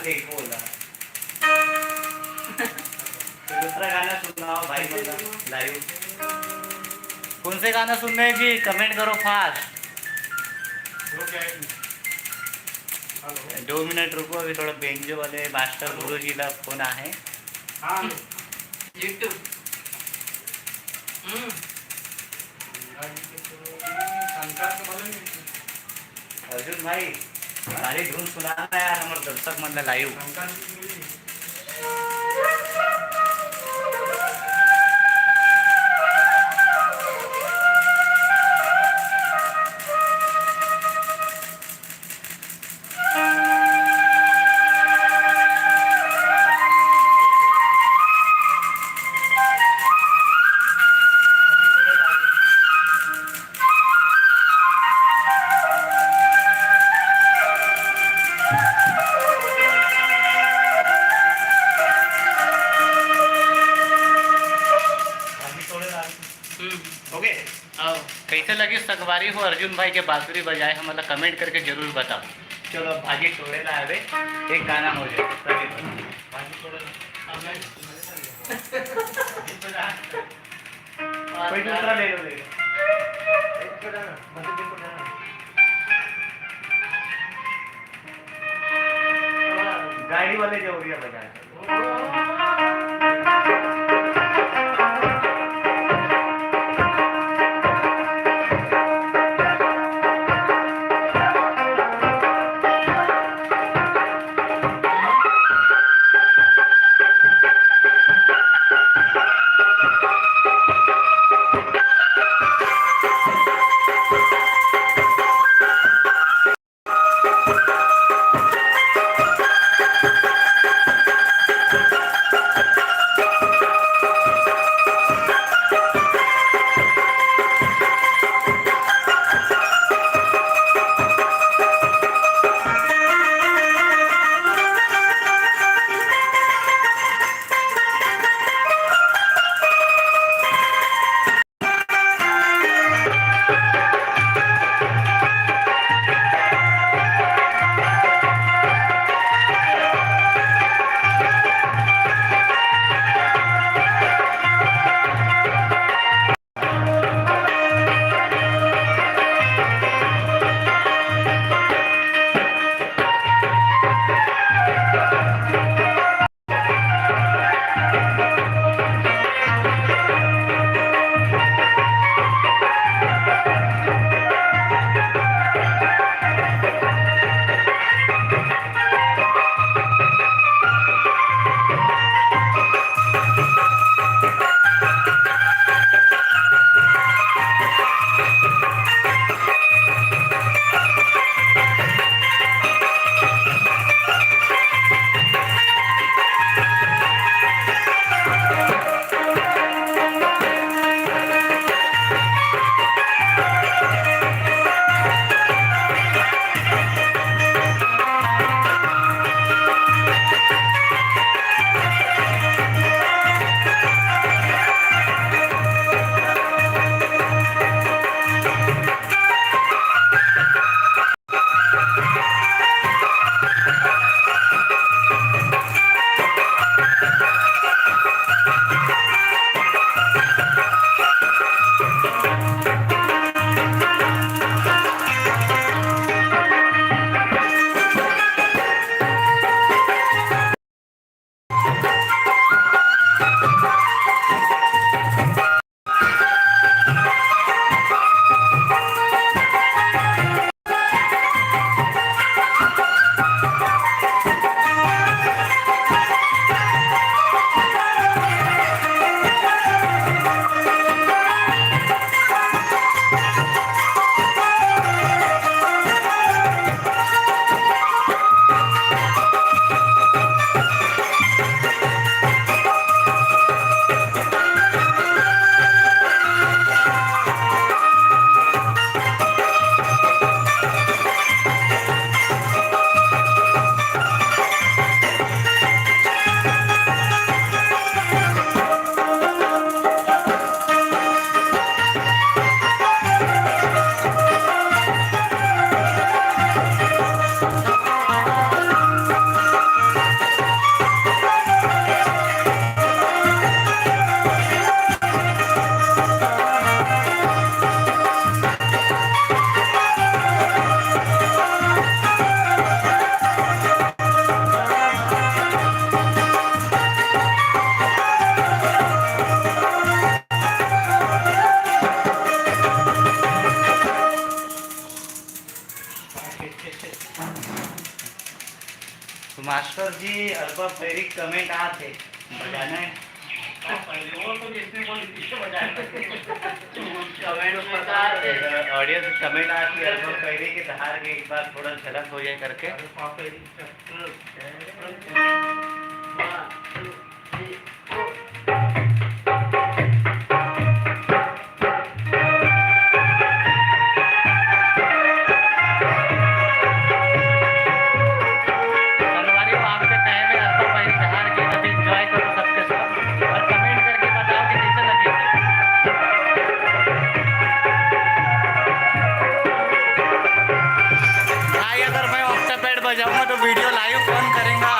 देख बोला तो दूसरा गाना सुनाओ भाई, मतलब लाइव। कौन से गाना सुनने हैं जी, कमेंट करो फास्ट। 2 मिनट रुको, अभी थोड़ा बेंजो वाले मास्टर गुरु जी का फोन आहे। हाँ यूट्यूब अर्जुन भाई सारी धुन सुनाना यार, हमारे दर्शक मतलब लाइव। ओके, कैसे लगी संगवारी हो अर्जुन भाई के बांसुरी बजाए, हम मतलब कमेंट करके जरूर बताओ। चलो भाजी छोड़े ला रे, एक गाना हो जाए कोई दूसरा ले लो, गाड़ी वाले जरूरी बजाए। तो मास्टर जी अल्बा फेरी कमेंट आते बजाना है ऑडियंस कमेंट आती अल्बा फेरी के दहार के एक बार थोड़ा झलक हो जाए करके। जाऊंगा तो वीडियो लाइव कौन करेगा?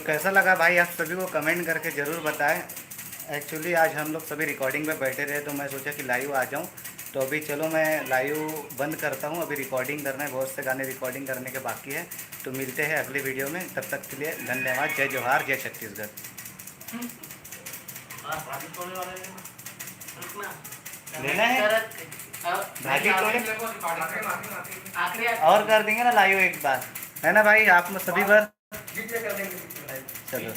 कैसा लगा भाई आप सभी को कमेंट करके ज़रूर बताएं। एक्चुअली आज हम लोग सभी रिकॉर्डिंग पे बैठे रहे तो मैं सोचा कि लाइव आ जाऊं, तो अभी चलो मैं लाइव बंद करता हूं, अभी रिकॉर्डिंग करना है, बहुत से गाने रिकॉर्डिंग करने के बाकी है। तो मिलते हैं अगले वीडियो में, तब तक के लिए धन्यवाद। जय जोहार, जय छत्तीसगढ़। लेना है भाजी और कर देंगे ना लाइव एक बार, है ना भाई? आप में सभी बार चलो